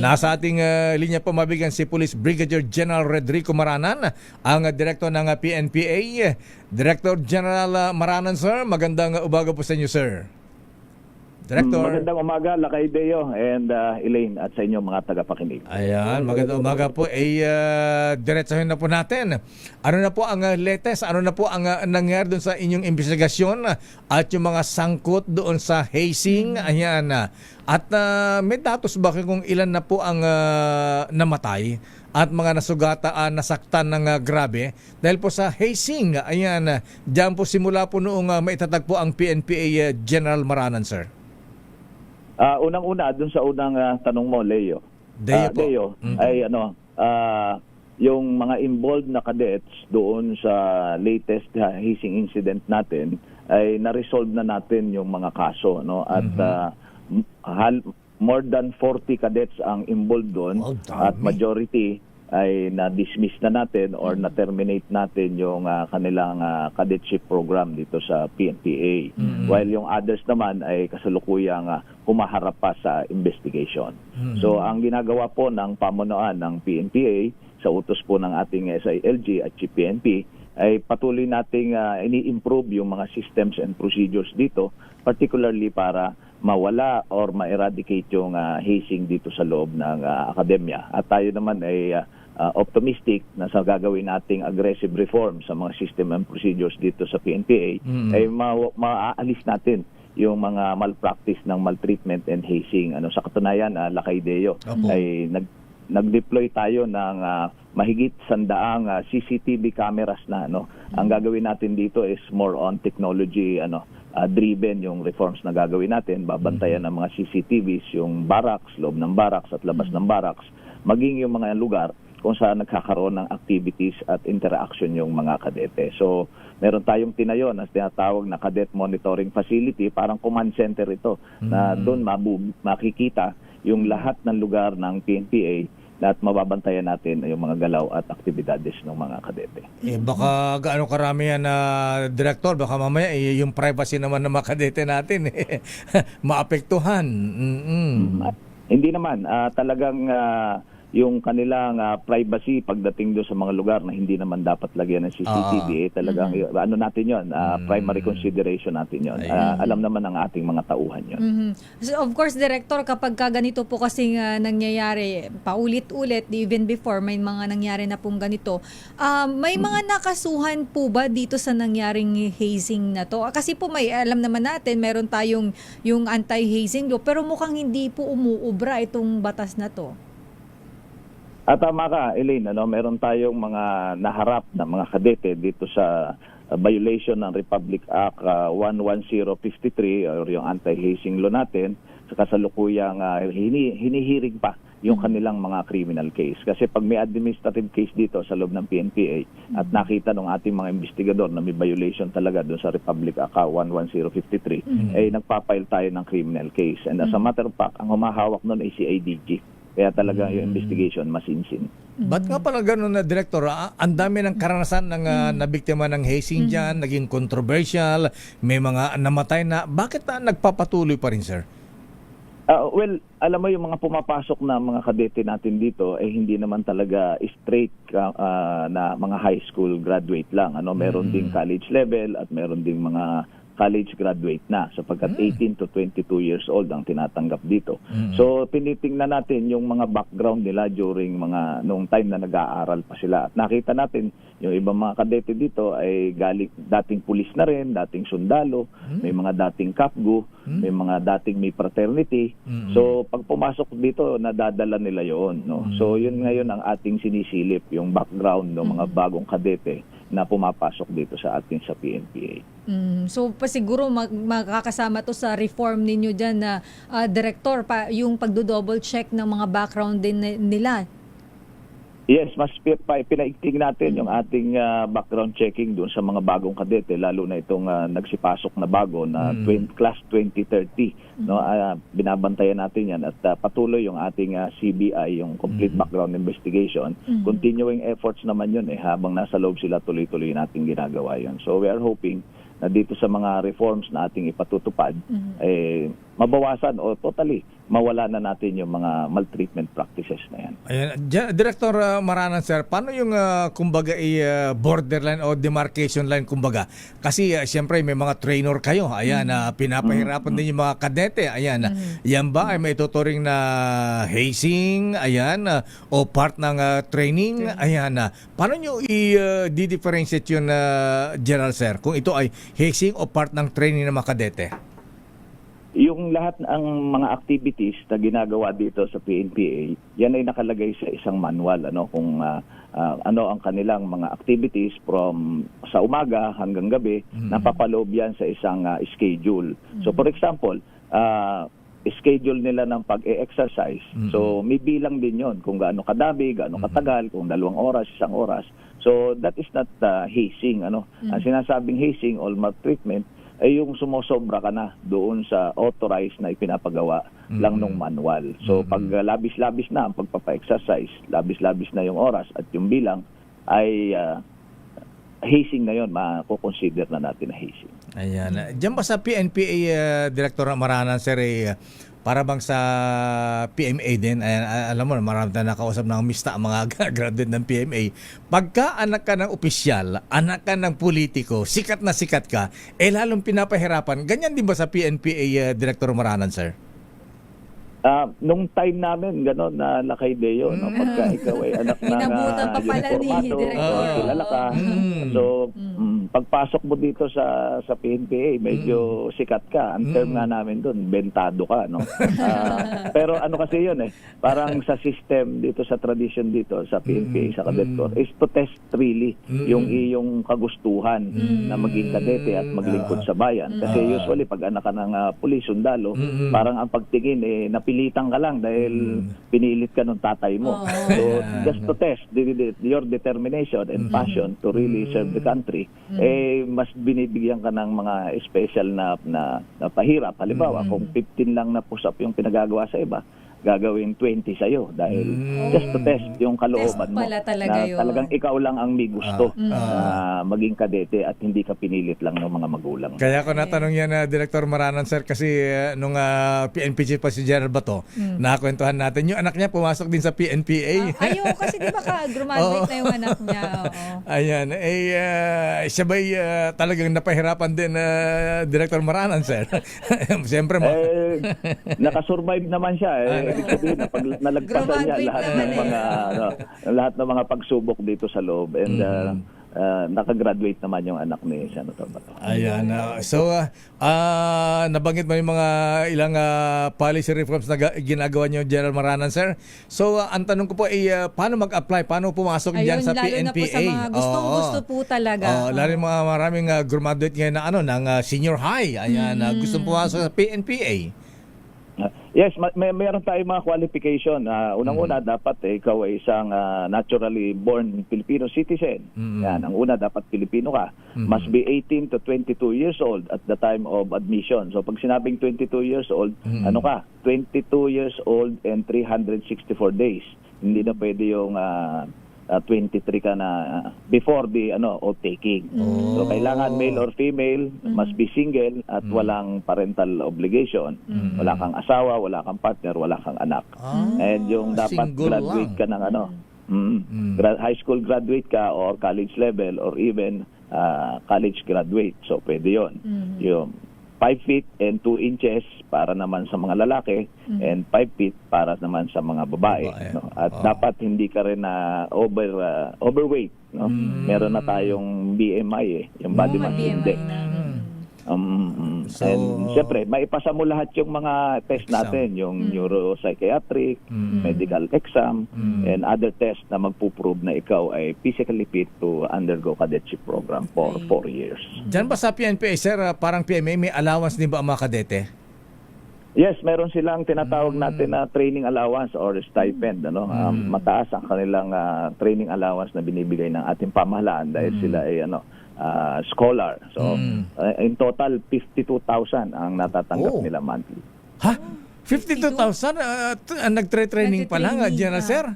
Nasa ating linya po mabigan si Police Brigadier General Rodrigo Maranan, ang Direktor ng PNPA. Director General Maranan, sir, magandang umaga po sa inyo, sir. Director. Magandang umaga, Lakay Deo and Elaine at sa inyo mga tagapakinig. Ayan, magandang umaga po. Diretsahin na po natin. Ano na po ang latest? Ano na po ang nangyari doon sa inyong investigasyon at yung mga sangkot doon sa hazing? Ayan. At may datos ba kung ilan na po ang namatay at mga nasugatan, nasaktan ng grabe dahil po sa hazing? Ayan, diyan po simula po noong maitatag po ang PNPA General Maranan, sir. Unang-una, dun sa unang tanong mo, Leo. Deo ay yung mga involved na cadets doon sa latest hazing incident natin ay na-resolve na natin yung mga kaso, no? At more than 40 cadets ang involved doon, at majority ay na-dismiss na natin or na-terminate natin yung kanilang cadetship program dito sa PNPA. While yung others naman ay kasalukuyang humaharap pa sa investigation. So ang ginagawa po ng pamunuan ng PNPA sa utos po ng ating SILG at PNP ay patuloy nating ini-improve yung mga systems and procedures dito, particularly para mawala or ma-eradicate yung hazing dito sa loob ng akademya. At tayo naman ay optimistic na sa gagawin nating aggressive reform sa mga system and procedures dito sa PNPA ay maaalis natin yung mga malpractice ng maltreatment and hazing. Sa katunayan, Lakay Deo, ay nag-deploy tayo ng mahigit 100 CCTV cameras na. Ang gagawin natin dito is more on technology driven yung reforms na gagawin natin. Babantayan ng mga CCTVs yung barracks, loob ng barracks at labas ng barracks, maging yung mga lugar kung saan nagkakaroon ng activities at interaction yung mga kadete. So, meron tayong tinayo na tinatawag na Cadet Monitoring Facility, parang command center ito, na doon makikita yung lahat ng lugar ng PNPA at mababantayan natin yung mga galaw at aktibidades ng mga kadete. Baka gaano karami yan na Director, baka mamaya yung privacy naman ng mga kadete natin maapektuhan. Hindi naman, talagang yung kanilang privacy pagdating doon sa mga lugar na hindi naman dapat lagyan ng CCTV, talagang natin yon, primary consideration natin yon. Alam naman ng ating mga tauhan yon. So of course, Director, kapag ganito po kasing nangyayari, paulit-ulit, even before, may mga nangyari na pong ganito, may mga nakasuhan po ba dito sa nangyaring hazing na to? Kasi po may alam naman natin, meron tayong yung anti-hazing law, pero mukhang hindi po umuubra itong batas na to. At tama ka, Elaine, meron tayong mga naharap na mga kadete dito sa violation ng Republic Act 11053 or yung anti-hazing law natin, sa kasalukuyang hinihiring pa yung kanilang mga criminal case. Kasi pag may administrative case dito sa loob ng PNPA at nakita ng ating mga investigador na may violation talaga doon sa Republic Act 11053, ay nagpapile tayo ng criminal case. And as a matter of fact, ang humahawak nun ay si CIDG. Kaya talaga yung investigation masinsin. Ba't nga pala gano'n na, Director? Ang dami ng karanasan ng nabiktima ng hazing dyan, naging controversial, may mga namatay na. Bakit nagpapatuloy pa rin, sir? Well, alam mo yung mga pumapasok na mga kadete natin dito ay hindi naman talaga straight na mga high school graduate lang. Meron ding college level at meron ding mga college graduate na sapagkat 18 to 22 years old ang tinatanggap dito. So tinitingnan natin yung mga background nila during nung time na nag-aaral pa sila. At nakita natin yung ibang mga kadete dito ay dating pulis na rin, dating sundalo, may mga dating kapgu, may mga dating may fraternity. So pag pumasok dito, nadadala nila yon. So yun ngayon ang ating sinisilip, yung background ng mga bagong kadete na pumapasok dito sa ating sa PNPA. So siguro makakasama to sa reform ninyo dyan na Director, yung pagdo-double check ng mga background din nila. Yes, mas pinaigting natin yung ating background checking doon sa mga bagong kadete, lalo na itong nagsipasok na bago na class 2030. Binabantayan natin yan at patuloy yung ating CBI, yung complete background investigation. Continuing efforts naman yun habang nasa loob sila, tuloy-tuloy natin ginagawa yun. So we are hoping na dito sa mga reforms na ating ipatutupad, mabawasan o totally mawala na natin yung mga maltreatment practices na yan. Ayan. Director Maranan, sir, paano yung kumbaga borderline o demarcation line kumbaga? Kasi siyempre may mga trainer kayo. Ayan, pinapahirapan din yung mga kadete. Ayan, yan ba ay may tuturing na hazing? Ayan, o part ng training? Ayan, paano nyo i-differentiate yun, General Sir, kung ito ay hazing o part ng training ng mga kadete? Yung lahat ng mga activities na ginagawa dito sa PNPA, yan ay nakalagay sa isang manual, kung ano ang kanilang mga activities from sa umaga hanggang gabi, napapaloob yan sa isang schedule. So for example, schedule nila ng pag-e-exercise. So may bilang din yon kung gaano kadami, gaano katagal, kung 2 oras, 1 oras. So that is not hazing. Ang sinasabing hazing or maltreatment ay yung sumosobra ka na doon sa authorized na ipinapagawa lang nung manual. So pag labis-labis na ang pagpapa-exercise, labis-labis na yung oras at yung bilang, ay hazing na yun, makukonsider na natin na hazing. Ayan. Diyan ba sa PNPA, Director Maranan, sir, para bang sa PMA din, alam mo, marami tayong nakausap ng mista ang mga graduate ng PMA. Pagka anak ka ng opisyal, anak ka ng politiko, sikat na sikat ka, lalong pinapahirapan. Ganyan din ba sa PNPA, Director Maranan, sir? Nung time namin, gano'n na Lakay-Deo, pagka ikaw ay anak ng Inabutan pa pala ni uniformado, Director. kilala ka. So, pagpasok mo dito sa PNPA, medyo sikat ka. Ang term nga namin doon, bentado ka. Pero ano kasi yun parang sa system dito, sa tradition dito, sa PNPA, sa Cadet Corps, is to test really yung iyong kagustuhan na maging kadete at maglingkod sa bayan. Kasi usually, pag anak ka ng pulis, sundalo, parang ang pagtingin, napilitan ka lang dahil pinilit ka ng tatay mo. So, just to test your determination and passion to really serve the country, mas binibigyan ka ng mga special na pahirap. Halimbawa, kung 15 lang na push-up yung pinagagawa sa iba, gagawin 20 sa'yo dahil just to test yung kalooban mo pala talaga na yun. talagang ikaw lang ang may gusto na maging kadete at hindi ka pinilit lang ng mga magulang. Kaya ko natanong yan, Director Maranan, sir, kasi nung PNP pa si General Bato, nakakwentuhan natin, yung anak niya pumasok din sa PNPA. Ayaw kasi di ba graduate na yung anak niya. Oo. Ayan, siya ba'y talagang napahirapan din, Director Maranan, sir? Siyempre, Nakasurvive naman siya. Ibig sabihin na pag nalagpasan niya Graduate lahat naman ng mga lahat ng mga pagsubok dito sa loob and nakagraduate naman yung anak ni Senator Bato. Ayan. Nabanggit mo yung mga ilang policy reforms na ginagawa niyo, General Maranan, sir. So, ang tanong ko po ay paano mag-apply? Paano pumasok diyan sa lalo PNPA? na po sa mga gustong-gusto po talaga. Lalo yung mga maraming graduate ngayon na ng senior high. Ayan, gustong pumasok sa PNPA. Yes, mayroon tayong mga qualification. Unang-una, dapat ikaw ay isang naturally born Filipino citizen. Yan, ang una, dapat Pilipino ka. Must be 18 to 22 years old at the time of admission. So pag sinabing 22 years old, ano ka? 22 years old and 364 days. Hindi na pwede yung 23 ka na before the oath taking. So kailangan male or female, must be single at walang parental obligation. Wala kang asawa, wala kang partner, wala kang anak. And yung dapat single graduate ka ng high school graduate ka or college level or even college graduate. So pwede 'yon. Yung 5 feet and 2 inches para naman sa mga lalaki and 5 feet para naman sa mga babae. At dapat hindi ka rin na overweight. Meron na tayong BMI, yung Body Mass Index. So, and siyempre, maipasa mo lahat yung mga test natin, yung neuropsychiatric, medical exam, and other tests na magpuprove na ikaw ay physically fit to undergo cadetship program for 4 years. Diyan ba sa PNPA, sir, parang PMA, may allowance din ba ang mga kadete? Yes, meron silang tinatawag natin na training allowance or stipend. Mataas ang kanilang training allowance na binibigay ng ating pamahalaan dahil sila ay scholar. So, in total, 52,000 ang natatanggap nila monthly. Ha? 52,000? Nagtre-training pa lang, General Sir?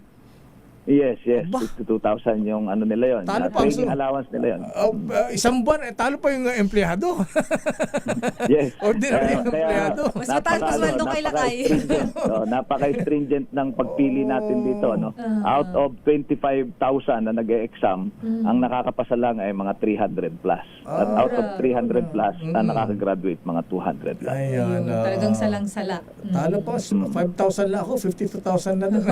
Yes, Aba. 52,000 yung ano nila yon. Talo pa ang Training allowance nila yon. Isang buwan, talo pa yung empleyado. Yes. Ordinary yung empleyado. Mas mataas pa sweldo kay Lakay. Napaka-stringent ng pagpili natin dito. No? Out of 25,000 na nag-e-exam, ang nakakapasa lang ay mga 300 plus. At out of 300 plus, na nakakagraduate mga 200 plus. Ayan. Talagang salang-sala. Talo pa, 5,000 lang ako, 52,000 na doon.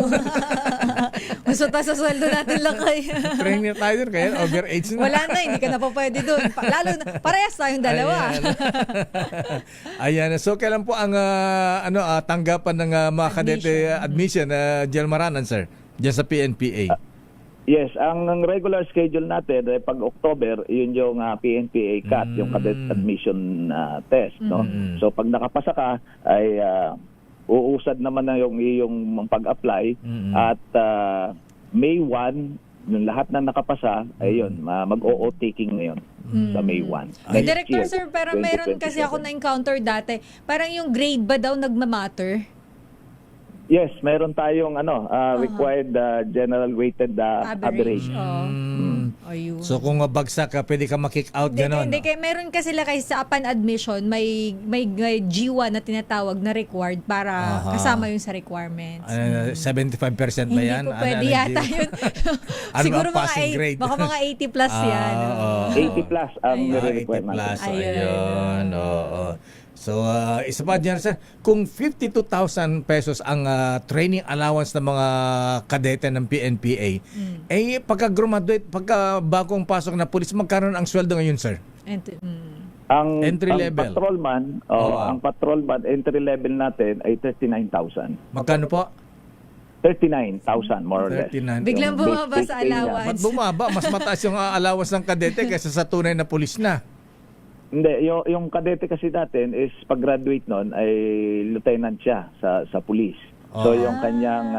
Mas mataas sa sweldo natin, Lakay. Trainer tayo doon, kaya overage na. Wala na, hindi ka na pa pwede doon. Lalo na, parehas tayong dalawa. Ayan. So, kailan po ang tanggapan ng mga kadete admission, General Maranan, sir? Diyan sa PNPA. Yes, ang regular schedule natin ay pag October, yun yung PNPA CAT, yung cadet admission test, no? So pag nakapasa ka ay uusad naman na yung iyong pag-apply at May 1, yung lahat na nakapasa ay yun, mag-OO taking ngayon sa May 1. Ay, Next Director, year, sir, pero meron kasi 2027. ako na-encounter dati. Parang yung grade ba daw nagmamatter? Yes, meron tayong required general weighted average. Ayun. So, kung bagsak ka, pwede ka ma-kick out, gano'n. Hindi, kaya meron kasi sila kasi sa upon admission, may G1 na tinatawag na required para kasama yun sa requirements. 75% ba Hindi yan? po pwede yata yun. Ano Siguro ba, mga passing grade? baka mga 80 plus yan. 80 plus ang 80 requirement. plus. Ayun. Ayun. Oo. So, isa pa dyan, sir, kung 52,000 pesos ang training allowance ng mga kadete ng PNPA, pagka-graduate, pagka bagong pasok na pulis, magkaroon ang sweldo ngayon, sir? Ang Entry level. Ang patrolman entry level natin ay 39,000. Magkano po? 39,000 more or less. 39. Biglang bumaba sa base pay niya. allowance. Ba't bumaba? Mas mataas yung allowance ng kadete kaysa sa tunay na pulis na. Hindi, yung kadete kasi natin is pag-graduate nun ay lieutenant siya sa police. So yung kanyang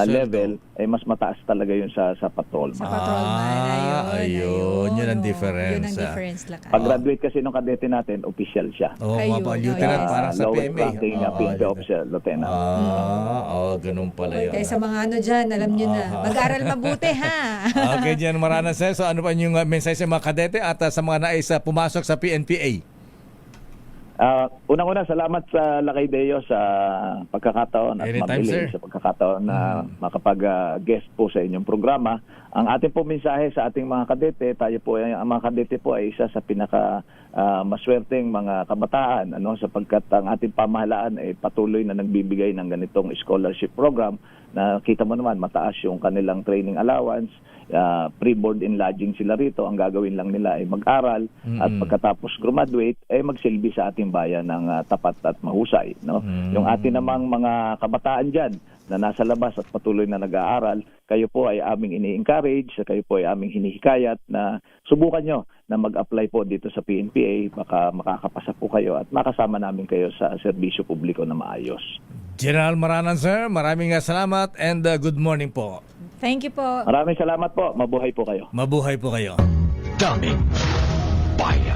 level ay mas mataas talaga yun sa patrolman. Sa patrolman. Ayun. Yun ang difference. Yun ang difference, Lakay. Pag-graduate kasi ng kadete natin, official siya. Ayun, lieutenant yes. para sa Lowest PMA. ranking PNP officer, lieutenant. Ganun pala yun. Kaya sa mga dyan, alam nyo na. Mag-aral mabuti, ha? Okay, Jan Maranan, sir. So ano pa yung mensahe sa mga kadete at sa mga nais pumasok sa PNPA? Unang-una, salamat sa Lakay Deo sa pagkakataon at Anytime, mabili sir. sa pagkakataon na makapag-guest po sa inyong programa. Ang ating po mensahe sa ating mga kadete, ang mga kadete po ay isa sa pinaka maswerteng mga kabataan, sapagkat ang ating pamahalaan ay patuloy na nagbibigay ng ganitong scholarship program na kita mo naman mataas yung kanilang training allowance. Pre-board and lodging sila rito. Ang gagawin lang nila ay mag-aral at pagkatapos graduate ay magsilbi sa ating bayan ng tapat at mahusay. No? Yung atin namang mga kabataan dyan na nasa labas at patuloy na nag-aaral, kayo po ay aming ini-encourage, kayo po ay aming hinihikayat na subukan nyo na mag-apply po dito sa PNPA. Baka makakapasa po kayo at makasama namin kayo sa serbisyo publiko na maayos. General Maranan, sir, maraming salamat and good morning po. Thank you po. Maraming salamat po. Mabuhay po kayo. Mabuhay po kayo. Daming bayan.